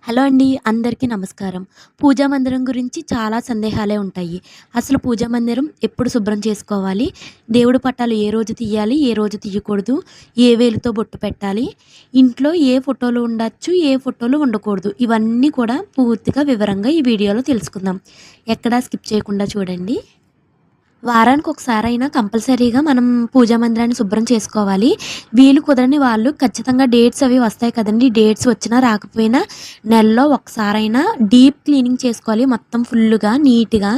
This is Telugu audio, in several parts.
హలో అండి. అందరికీ నమస్కారం. పూజా మందిరం గురించి చాలా సందేహాలే ఉంటాయి. అసలు పూజా మందిరం ఎప్పుడు శుభ్రం చేసుకోవాలి? దేవుడి పటాలు ఏ రోజు తీయాలి? ఏ రోజు తీయకూడదు? ఏ వేలుతో బొట్టు పెట్టాలి? ఇంట్లో ఏ ఫోటోలు ఉండొచ్చు? ఏ ఫోటోలు ఉండకూడదు? ఇవన్నీ కూడా పూర్తిగా వివరంగా ఈ వీడియోలో తెలుసుకుందాం. ఎక్కడా స్కిప్ చేయకుండా చూడండి. వారానికి ఒకసారైనా కంపల్సరీగా మనం పూజా మందిరాన్ని శుభ్రం చేసుకోవాలి. వీలు కుదరని వాళ్ళు ఖచ్చితంగా డేట్స్ అవి వస్తాయి కదండీ! డేట్స్ వచ్చినా రాకపోయినా నెలలో ఒకసారైనా డీప్ క్లీనింగ్ చేసుకోవాలి. మొత్తం ఫుల్లుగా నీట్‌గా.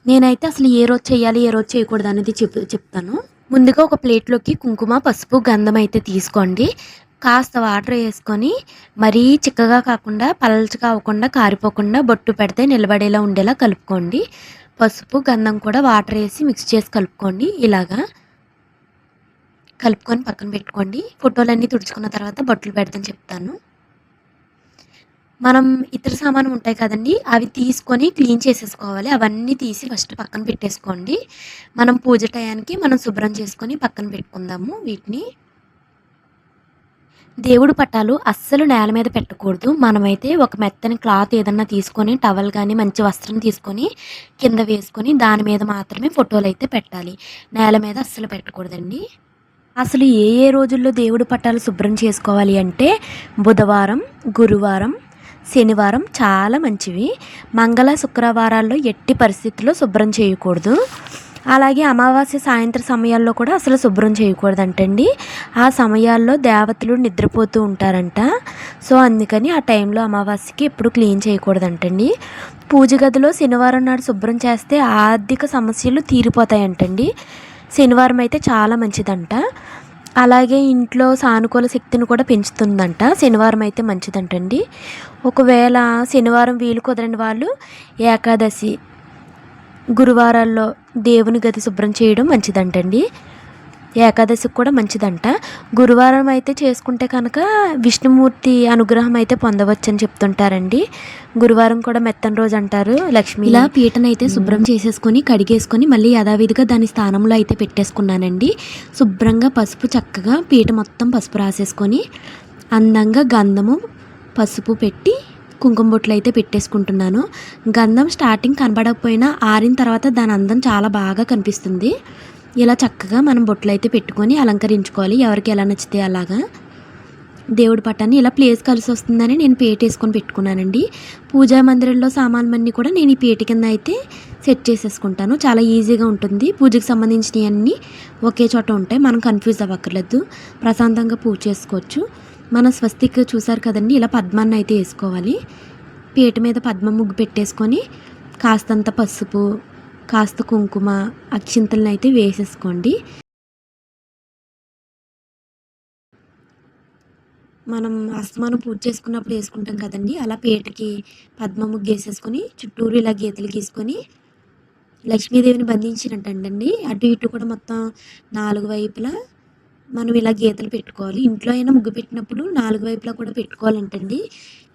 నేనైతే అసలు ఏ రోజు చేయాలి, ఏ రోజు చేయకూడదు అనేది చెప్తాను. ముందుగా ఒక ప్లేట్‌లోకి కుంకుమ, పసుపు, గంధం అయితే తీసుకోండి. కాస్త వాటర్ ఏసుకొని మరీ చిక్కగా కాకుండా, పల్చగా అవ్వకుండా, కారిపోకుండా బొట్టు పెడితే నిలబడేలా ఉండేలా కలుపుకోండి. పసుపు, గంధం కూడా వాటర్ ఏసి మిక్స్ చేసి కలుపుకోండి. ఇలాగా కలుపుకొని పక్కన పెట్టుకోండి. ఫోటోలన్నీ తుడుచుకున్న తర్వాత బొట్లు పెడతాను చెప్తాను. మనం ఇతర సామాను ఉంటాయి కదండీ! అవి తీసుకొని క్లీన్ చేసేసుకోవాలి. అవన్నీ తీసి ఫస్ట్ పక్కన పెట్టేసుకోండి. మనం పూజ టయానికి మనం శుభ్రం చేసుకొని పక్కన పెట్టుకుందాము వీటిని. దేవుడి పటాలు అస్సలు నేల మీద పెట్టకూడదు. మనమైతే ఒక మెత్తని క్లాత్ ఏదన్నా తీసుకొని, టవల్ గానీ, మంచి వస్త్రం తీసుకొని కింద వేసుకొని దాని మీద మాత్రమే ఫోటోలైతే పెట్టాలి. నేల మీద అస్సలు పెట్టకూడదండి. అసలు ఏ ఏ రోజుల్లో దేవుడి పటాలు శుభ్రం చేసుకోవాలి అంటే బుధవారం, గురువారం, శనివారం చాలా మంచివి. మంగళ, శుక్రవారాల్లో ఎట్టి పరిస్థితుల్లో శుభ్రం చేయకూడదు. అలాగే అమావాస్య సాయంత్రం సమయాల్లో కూడా అసలు శుభ్రం చేయకూడదంటండి. ఆ సమయాల్లో దేవతలు నిద్రపోతూ ఉంటారంట. సో అందుకని ఆ టైంలో అమావాస్యకి ఎప్పుడు క్లీన్ చేయకూడదంటండి. పూజ గదిలో శనివారం నాడు శుభ్రం చేస్తే ఆర్థిక సమస్యలు తీరిపోతాయంటండి. శనివారం అయితే చాలా మంచిదంట. అలాగే ఇంట్లో సానుకూల శక్తిని కూడా పెంచుతుందంట. శనివారం అయితే మంచిదంటండి. ఒకవేళ శనివారం వీలు కుదరని వాళ్ళు ఏకాదశి, గురువారాల్లో దేవుని గది శుభ్రం చేయడం మంచిదంటండి. ఏకాదశికి కూడా మంచిదంట. గురువారం అయితే చేసుకుంటే కనుక విష్ణుమూర్తి అనుగ్రహం అయితే పొందవచ్చని చెప్తుంటారండి. గురువారం కూడా మెత్తని రోజు అంటారు. లక్ష్మి ఇలా పీటనైతే శుభ్రం చేసేసుకొని కడిగేసుకొని మళ్ళీ యథావిధిగా దాని స్థానంలో అయితే పెట్టేసుకున్నానండి. శుభ్రంగా పసుపు చక్కగా పీట మొత్తం పసుపు రాసేసుకొని అందంగా గంధము, పసుపు పెట్టి కుంకుమ బొట్లు అయితే పెట్టేసుకుంటున్నాను. గంధం స్టార్టింగ్ కనబడకపోయినా ఆరిన తర్వాత దాని అందం చాలా బాగా కనిపిస్తుంది. ఇలా చక్కగా మనం బొట్లు అయితే పెట్టుకొని అలంకరించుకోవాలి. ఎవరికి ఎలా నచ్చితే అలాగా. దేవుడి పటాన్ని ఇలా ప్లేస్ కలిసి వస్తుందని నేను పీట వేసుకొని పెట్టుకున్నానండి. పూజా మందిరంలో సామాన్లన్నీ కూడా నేను ఈ పీట కింద అయితే సెట్ చేసేసుకుంటాను. చాలా ఈజీగా ఉంటుంది. పూజకు సంబంధించినవన్నీ ఒకే చోట ఉంటాయి. మనం కన్ఫ్యూజ్ అవ్వక్కర్లేదు. ప్రశాంతంగా పూజ చేసుకోవచ్చు. మన స్వస్తిక్ చూసారు కదండి, ఇలా పద్మాన్ని అయితే వేసుకోవాలి. పీట మీద పద్మ ముగ్గు పెట్టేసుకొని కాస్తంత పసుపు, కాస్త కుంకుమ, అక్షింతలను అయితే వేసేసుకోండి. మనం అస్తమానం పూజ చేసుకున్నప్పుడు వేసుకుంటాం కదండి, అలా పీటకి పద్మ ముగ్గు వేసేసుకొని చుట్టూరు ఇలా గీతలు గీసుకొని లక్ష్మీదేవిని బంధించినట్టండి. అటు ఇటు కూడా మొత్తం 4 వైపులా మనం ఇలా గీతలు పెట్టుకోవాలి. ఇంట్లో అయినా ముగ్గు పెట్టినప్పుడు 4 వైపులా కూడా పెట్టుకోవాలంటండి.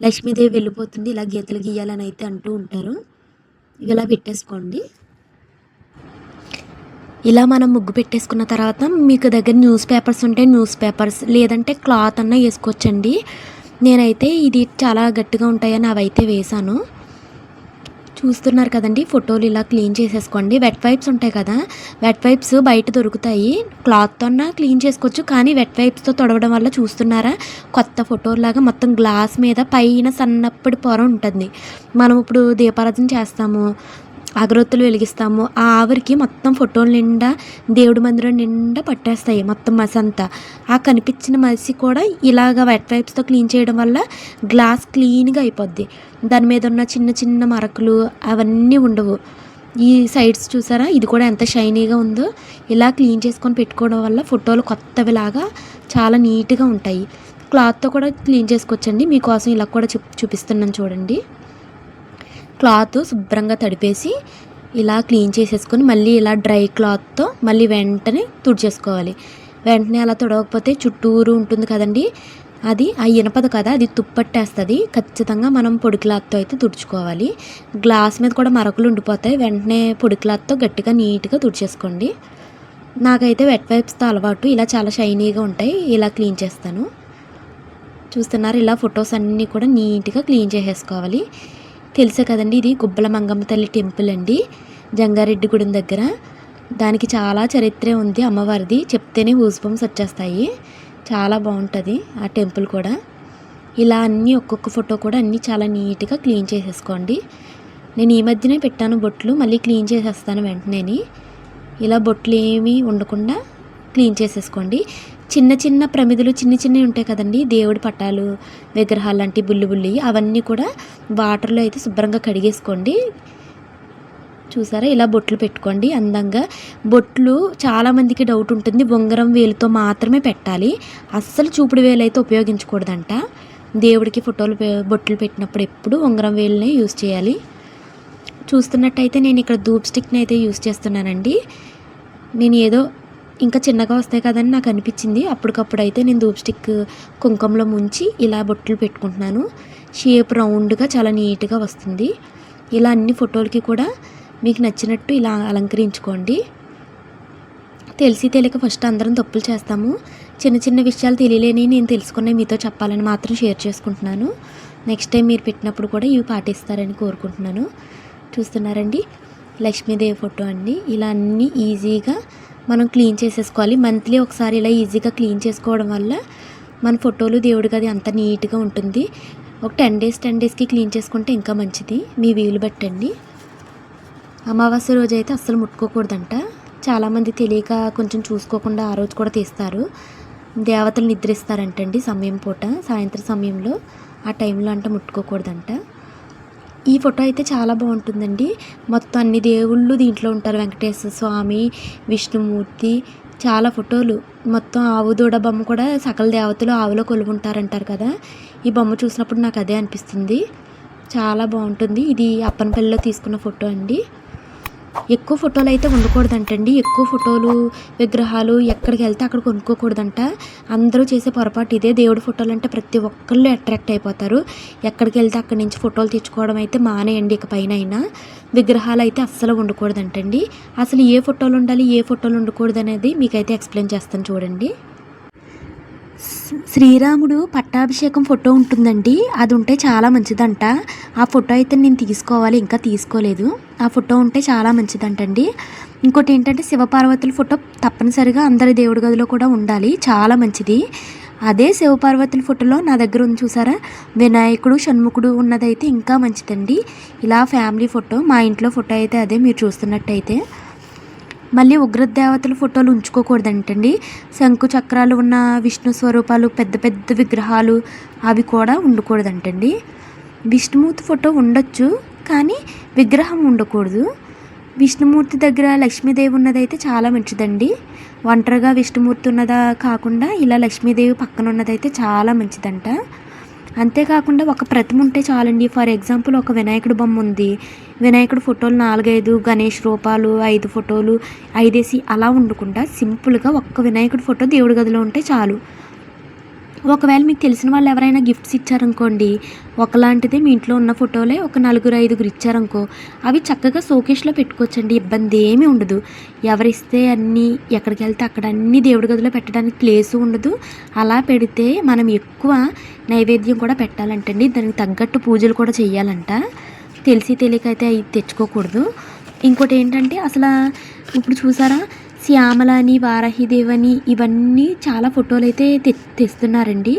లక్ష్మీదేవి వెళ్ళిపోతుంది ఇలా గీతలు గీయాలని అయితే అంటూ ఉంటారు. ఇలా పెట్టేసుకోండి. ఇలా మనం ముగ్గు పెట్టేసుకున్న తర్వాత మీకు దగ్గర న్యూస్ పేపర్స్ ఉంటే న్యూస్ పేపర్స్, లేదంటే క్లాత్ అన్నా వేసుకోవచ్చండి. నేనైతే ఇది చాలా గట్టిగా ఉంటాయని అవైతే వేశాను. చూస్తున్నారు కదండి, ఫోటోలు ఇలా క్లీన్ చేసేసుకోండి. వెట్ వైప్స్ ఉంటాయి కదా, వెట్ వైప్స్ బయట దొరుకుతాయి. క్లాత్తోన్నా క్లీన్ చేసుకోవచ్చు, కానీ వెట్ వైప్స్తో తొడవడం వల్ల చూస్తున్నారా కొత్త ఫోటోలాగా మొత్తం గ్లాస్ మీద పైన సన్నప్పటి పొర ఉంటుంది. మనం ఇప్పుడు దీపారాధన చేస్తాము, అగరొత్తులు వెలిగిస్తాము, ఆ ఆవిరికి మొత్తం ఫోటోల నిండా దేవుడి మందిరం నిండా పట్టేస్తాయి మొత్తం మసి అంతా. ఆ కనిపించిన మసి కూడా ఇలాగ వెట్ వైప్స్తో క్లీన్ చేయడం వల్ల గ్లాస్ క్లీన్గా అయిపోద్ది. దాని మీద ఉన్న చిన్న చిన్న మరకలు అవన్నీ ఉండవు. ఈ సైడ్స్ చూసారా, ఇది కూడా ఎంత షైనీగా ఉందో. ఇలా క్లీన్ చేసుకొని పెట్టుకోవడం వల్ల ఫోటోలు కొత్తవిలాగా చాలా నీట్గా ఉంటాయి. క్లాత్తో కూడా క్లీన్ చేసుకోవచ్చండి. మీకోసం ఇలా కూడా చూపిస్తున్నాను చూడండి. క్లాత్ శుభ్రంగా తడిపేసి ఇలా క్లీన్ చేసేసుకొని మళ్ళీ ఇలా డ్రై క్లాత్తో మళ్ళీ వెంటనే తుడిచేసుకోవాలి. వెంటనే అలా తుడవకపోతే చుట్టూరు ఉంటుంది కదండి, అది ఆ ఇనపదు కదా, అది తుప్పట్టేస్తుంది. ఖచ్చితంగా మనం పొడి క్లాత్తో అయితే తుడుచుకోవాలి. గ్లాస్ మీద కూడా మరకలు ఉండిపోతాయి. వెంటనే పొడి క్లాత్తో గట్టిగా నీట్గా తుడిచేసుకోండి. నాకైతే వెట్ వైప్స్తో అలవాటు. ఇలా చాలా షైనీగా ఉంటాయి. ఇలా క్లీన్ చేస్తాను. చూస్తున్నారు ఇలా ఫొటోస్ అన్నీ కూడా నీట్గా క్లీన్ చేసేసుకోవాలి. తెలుసే కదండి, ఇది గుబ్బల మంగమ్మ తల్లి టెంపుల్ అండి, జంగారెడ్డిగూడెం దగ్గర. దానికి చాలా చరిత్రే ఉంది అమ్మవారిది, చెప్తేనే గూస్‌బంప్స్ వచ్చేస్తాయి. చాలా బాగుంటుంది ఆ టెంపుల్ కూడా. ఇలా అన్నీ ఒక్కొక్క ఫోటో కూడా అన్నీ చాలా నీట్గా క్లీన్ చేసేసుకోండి. నేను ఈ మధ్యనే పెట్టాను బొట్లు, మళ్ళీ క్లీన్ చేసేస్తాను వెంటనే. ఇలా బొట్లు ఏమీ ఉండకుండా క్లీన్ చేసేసుకోండి. చిన్న చిన్న ప్రమిదలు చిన్నవి ఉంటాయి కదండి, దేవుడి పటాలు విగ్రహాలు లాంటి బుల్లి అవన్నీ కూడా వాటర్లో అయితే శుభ్రంగా కడిగేసుకోండి. చూసారా, ఇలా బొట్లు పెట్టుకోండి అందంగా. బొట్లు చాలామందికి డౌట్ ఉంటుంది, ఉంగరం వేలుతో మాత్రమే పెట్టాలి, అస్సలు చూపుడు వేలు అయితే ఉపయోగించకూడదంట. దేవుడికి ఫోటోలు బొట్లు పెట్టినప్పుడు ఎప్పుడు ఉంగరం వేలునే యూజ్ చేయాలి. చూస్తున్నట్టయితే నేను ఇక్కడ ధూప్ స్టిక్ని అయితే యూజ్ చేస్తున్నానండి. నేను ఏదో ఇంకా చిన్నగా వస్తాయి కదని నాకు అనిపించింది, అప్పటికప్పుడు అయితే నేను ధూప్ స్టిక్ కుంకుమలో ముంచి ఇలా బొట్లు పెట్టుకుంటున్నాను. షేప్ రౌండ్గా చాలా నీట్గా వస్తుంది. ఇలా అన్ని ఫోటోలకి కూడా మీకు నచ్చినట్టు ఇలా అలంకరించుకోండి. తెలిసి తెలియక ఫస్ట్ అందరం తప్పులు చేస్తాము. చిన్న చిన్న విషయాలు తెలియలేని నేను తెలుసుకునే మీతో చెప్పాలని మాత్రం షేర్ చేసుకుంటున్నాను. నెక్స్ట్ టైం మీరు పెట్టినప్పుడు కూడా ఇవి పాటిస్తారని కోరుకుంటున్నాను. చూస్తున్నారండి, లక్ష్మీదేవి ఫోటో అండి. ఇలా అన్నీ ఈజీగా మనం క్లీన్ చేసేసుకోవాలి. మంత్లీ ఒకసారి ఇలా ఈజీగా క్లీన్ చేసుకోవడం వల్ల మన ఫోటోలు దేవుడి గది అంత నీట్గా ఉంటుంది. ఒక 10 డేస్కి క్లీన్ చేసుకుంటే ఇంకా మంచిది, మీ వీలు పెట్టండి. అమావాస్య రోజు అయితే అస్సలు ముట్టుకోకూడదంట. చాలామంది తెలియక కొంచెం చూసుకోకుండా ఆ రోజు కూడా తీస్తారు. దేవతలు నిద్రిస్తారంటండి సమయం పూట, సాయంత్రం సమయంలో, ఆ టైంలో అంట ముట్టుకోకూడదంట. ఈ ఫోటో అయితే చాలా బాగుంటుందండి. మొత్తం అన్ని దేవుళ్ళు దీంట్లో ఉంటారు, వెంకటేశ్వర స్వామి, విష్ణుమూర్తి, చాలా ఫోటోలు. మొత్తం ఆవు దూడ బొమ్మ కూడా సకల దేవతలు ఆవులో కొలువుంటారంటారు కదా, ఈ బొమ్మ చూసినప్పుడు నాకు అదే అనిపిస్తుంది. చాలా బాగుంటుంది. ఇది అప్పనపల్లిలో తీసుకున్న ఫోటో అండి. ఎక్కువ ఫోటోలు అయితే ఉండకూడదంటండి. ఎక్కువ ఫోటోలు విగ్రహాలు ఎక్కడికి వెళ్తే అక్కడ కొనుక్కోకూడదంట. అందరూ చేసే పొరపాటు ఇదే. దేవుడి ఫోటోలు అంటే ప్రతి ఒక్కళ్ళు అట్రాక్ట్ అయిపోతారు. ఎక్కడికి వెళ్తే అక్కడి నుంచి ఫోటోలు తెచ్చుకోవడం అయితే మానేయండి. ఇక పైన అయినా విగ్రహాలు అయితే అస్సలు ఉండకూడదంటండి. అసలు ఏ ఫోటోలు ఉండాలి, ఏ ఫోటోలు ఉండకూడదు అనేది మీకైతే ఎక్స్ప్లెయిన్ చేస్తాను చూడండి. శ్రీరాముడు పట్టాభిషేకం ఫోటో ఉంటుందండి, అది ఉంటే చాలా మంచిదంట. ఆ ఫోటో అయితే నేను తీసుకోవాలి, ఇంకా తీసుకోలేదు. ఆ ఫోటో ఉంటే చాలా మంచిదంటండి. ఇంకోటి ఏంటంటే శివపార్వతుల ఫోటో తప్పనిసరిగా అందరి దేవుడి గదిలో కూడా ఉండాలి, చాలా మంచిది. అదే శివపార్వతుల ఫోటోలో నా దగ్గర ఉంది చూసారా, వినాయకుడు షణ్ముఖుడు ఉన్నదైతే ఇంకా మంచిదండి. ఇలా ఫ్యామిలీ ఫోటో, మా ఇంట్లో ఫోటో అయితే అదే మీరు చూస్తున్నట్టయితే. మళ్ళీ ఉగ్రదేవతల ఫోటోలు ఉంచుకోకూడదంటండి. శంకు చక్రాలు ఉన్న విష్ణు స్వరూపాలు, పెద్ద పెద్ద విగ్రహాలు అవి కూడా ఉండకూడదంటండి. విష్ణుమూర్తి ఫోటో ఉండొచ్చు, కానీ విగ్రహం ఉండకూడదు. విష్ణుమూర్తి దగ్గర లక్ష్మీదేవి ఉన్నదైతే చాలా మంచిదండి. ఒంటరిగా విష్ణుమూర్తి ఉన్నదా కాకుండా ఇలా లక్ష్మీదేవి పక్కన ఉన్నదైతే చాలా మంచిదంట. అంతేకాకుండా ఒక ప్రతిమ ఉంటే చాలండి. ఫర్ ఎగ్జాంపుల్ ఒక వినాయకుడి బొమ్మ ఉంది, వినాయకుడి ఫోటోలు 4-5, గణేష్ రూపాలు 5 ఫోటోలు 5 అలా ఉండకుండా సింపుల్గా ఒక్క వినాయకుడి ఫోటో దేవుడి గదిలో ఉంటే చాలు. ఒకవేళ మీకు తెలిసిన వాళ్ళు ఎవరైనా గిఫ్ట్స్ ఇచ్చారనుకోండి, ఒకలాంటిదే మీ ఇంట్లో ఉన్న ఫోటోలే ఒక 4-5 ఇచ్చారనుకో, అవి చక్కగా షోకేస్లో పెట్టుకోవచ్చండి, ఇబ్బంది ఏమీ ఉండదు. ఎవరిస్తే అన్నీ ఎక్కడికి వెళ్తే అక్కడ అన్నీ దేవుడి గదిలో పెట్టడానికి ప్లేసు ఉండదు. అలా పెడితే మనం ఎక్కువ నైవేద్యం కూడా పెట్టాలంటండి, దానికి తగ్గట్టు పూజలు కూడా చేయాలంట. తెలిసి తెలియకైతే అవి తెచ్చుకోకూడదు. ఇంకోటి ఏంటంటే అసలు ఇప్పుడు చూసారా, శ్యామలని, వారాహిదేవని ఇవన్నీ చాలా ఫోటోలు అయితే తెస్తున్నారండి.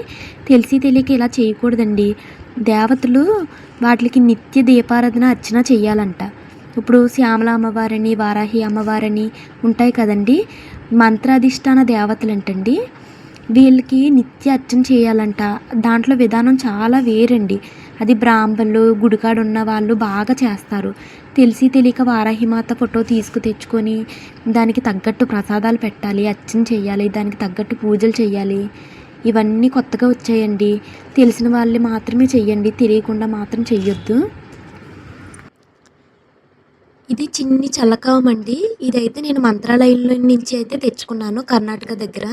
తెలిసి తెలియక ఇలా చేయకూడదండి. దేవతలు వాటికి నిత్య దీపారాధన అర్చన చేయాలంట. ఇప్పుడు శ్యామల అమ్మవారని, వారాహి అమ్మవారని ఉంటాయి కదండి, మంత్రాధిష్టాన దేవతలు అంటండి. వీళ్ళకి నిత్య అర్చన చేయాలంట. దాంట్లో విధానం చాలా వేరండి. అది బ్రాహ్మణులు, గుడికాడ ఉన్న వాళ్ళు బాగా చేస్తారు. తెలిసి తెలియక వారాహిమాత ఫోటో తెచ్చుకొని దానికి తగ్గట్టు ప్రసాదాలు పెట్టాలి, అర్చన చేయాలి, దానికి తగ్గట్టు పూజలు చేయాలి. ఇవన్నీ కొత్తగా వచ్చాయండి. తెలిసిన వాళ్ళు మాత్రమే చెయ్యండి, తెలియకుండా మాత్రం చెయ్యొద్దు. ఇది చిన్ని చల్లకావం అండి. ఇదైతే నేను మంత్రాలయంలో నుంచి అయితే తెచ్చుకున్నాను, కర్ణాటక దగ్గర.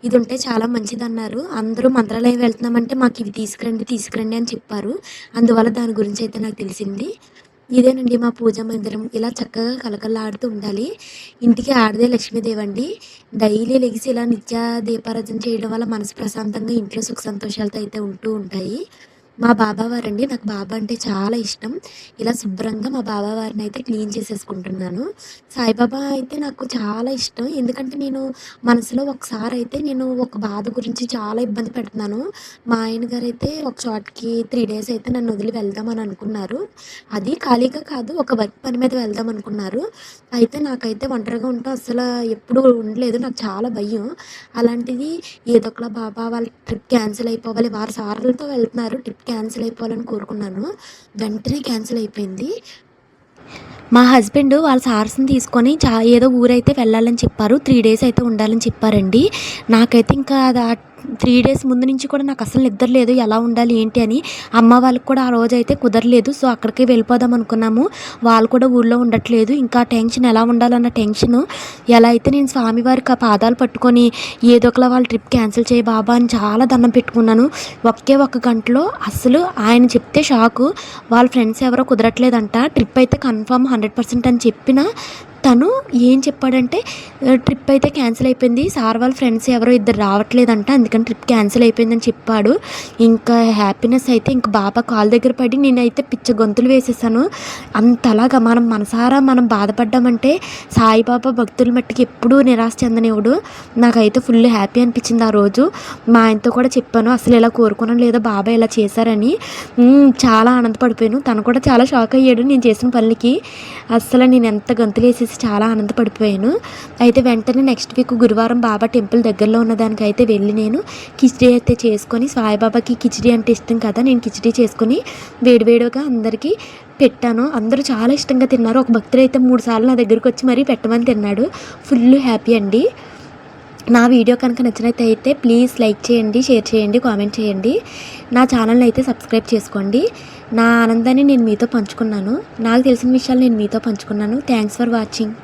ఇది ఉంటే చాలా మంచిదన్నారు. అందరూ మంత్రాలయం వెళ్తున్నామంటే మాకు ఇవి తీసుకురండి తీసుకురండి అని చెప్పారు. అందువల్ల దాని గురించి అయితే నాకు తెలిసింది. ఇదేనండి మా పూజా మందిరం. ఇలా చక్కగా కళకళలాడుతూ ఉండాలి. ఇంటికి ఆడదే లక్ష్మీదేవి అండి. డైలీ లెగిసి ఇలా నిత్య దీపారాధన చేయడం వల్ల మనసు ప్రశాంతంగా ఇంట్లో సుఖ సంతోషాలతో అయితే ఉంటూ ఉంటాయి. మా బాబావారండి. నాకు బాబా అంటే చాలా ఇష్టం. ఇలా శుభ్రంగా మా బాబావారిని అయితే క్లీన్ చేసేసుకుంటున్నాను. సాయిబాబా అయితే నాకు చాలా ఇష్టం. ఎందుకంటే నేను మనసులో ఒకసారి అయితే నేను ఒక బాధ గురించి చాలా ఇబ్బంది పడుతున్నాను. మా ఆయన గారైతే ఒక చోటకి 3 డేస్ అయితే నన్ను వదిలి వెళ్దామని అనుకున్నారు. అది ఖాళీగా కాదు, ఒక వర్క్ పని మీద వెళ్దాం అనుకున్నారు. అయితే నాకైతే ఒంటరిగా ఉండటం అస్సలు ఎప్పుడూ ఉండలేదు. నాకు చాలా భయం. అలాంటిది ఏదో ఒకలా బాబా వాళ్ళ ట్రిప్ క్యాన్సిల్ అయిపోవాలి. వారు సార్లతో వెళ్తున్నారు. ట్రిప్ క్యాన్సిల్ అయిపోవాలని కోరుకున్నాను. వెంటనే క్యాన్సిల్ అయిపోయింది. మా హస్బెండ్ వాళ్ళ సార్స్‌ని తీసుకొని ఏదో ఊరైతే వెళ్ళాలని చెప్పారు. 3 డేస్ అయితే ఉండాలని చెప్పారండి. నాకైతే ఇంకా 3 డేస్ ముందు నుంచి కూడా నాకు అసలు నిద్ర లేదు. ఎలా ఉండాలి ఏంటి అని. అమ్మ వాళ్ళకి కూడా ఆ రోజైతే కుదరలేదు. సో, అక్కడికే వెళ్ళిపోదాం అనుకున్నాము. వాళ్ళు కూడా ఊళ్ళో ఉండట్లేదు. ఇంకా టెన్షన్ ఎలా ఉండాలన్న టెన్షను. ఎలా అయితే నేను స్వామివారికి ఆ పాదాలు పట్టుకొని ఏదో ఒకలా వాళ్ళ ట్రిప్ క్యాన్సిల్ చేయి బాబా అని చాలా దండం పెట్టుకున్నాను. ఒకే ఒక్క గంటలో అసలు ఆయన చెప్తే షాకు. వాళ్ళ ఫ్రెండ్స్ ఎవరో కుదరట్లేదంట. ట్రిప్ అయితే కన్ఫర్మ్ 100% అని చెప్పినా తను ఏం చెప్పాడంటే ట్రిప్ అయితే క్యాన్సిల్ అయిపోయింది. సార్ వాళ్ళ ఫ్రెండ్స్ ఎవరో ఇద్దరు రావట్లేదంట. అందుకని ట్రిప్ క్యాన్సిల్ అయిపోయిందని చెప్పాడు. ఇంకా హ్యాపీనెస్ అయితే ఇంక బాబా కాళ్ళ దగ్గర పడి నేనైతే పిచ్చ గొంతులు వేసేసాను. అంతలాగా మనం మనసారా మనం బాధపడ్డామంటే సాయిబాబా భక్తుల మట్టుకు ఎప్పుడూ నిరాశ చెందనివ్వడు. నాకైతే ఫుల్ హ్యాపీ అనిపించింది ఆ రోజు. మా ఆయనతో కూడా చెప్పాను. అసలు ఇలా కోరుకున్నాను లేదా బాబా ఇలా చేశారని. చాలా ఆనందపడిపోయాను. తను కూడా చాలా షాక్ అయ్యాడు నేను చేసిన పనులకి. అస్సలు నేను ఎంత గంతులేసేసి చాలా ఆనందపడిపోయాను. అయితే వెంటనే నెక్స్ట్ వీక్ గురువారం బాబా టెంపుల్ దగ్గరలో ఉన్న దానికైతే వెళ్ళి నేను కిచిడీ అయితే చేసుకొని, సాయిబాబాకి కిచిడీ అంటే ఇష్టం కదా, నేను కిచిడీ చేసుకొని వేడివేడిగా అందరికీ పెట్టాను. అందరూ చాలా ఇష్టంగా తిన్నారు. ఒక భక్తుడైతే 3 సార్లు నా దగ్గరికి వచ్చి మరీ పెట్టమని తిన్నాడు. ఫుల్ హ్యాపీ అండి. నా వీడియో కనుక నచ్చినట్టయితే ప్లీజ్ లైక్ చేయండి, షేర్ చేయండి, కామెంట్ చేయండి. నా ఛానల్ని అయితే సబ్స్క్రైబ్ చేసుకోండి. నా ఆనందాన్ని నేను మీతో పంచుకున్నాను. నాకు తెలిసిన విషయాలు నేను మీతో పంచుకున్నాను. Thanks for watching.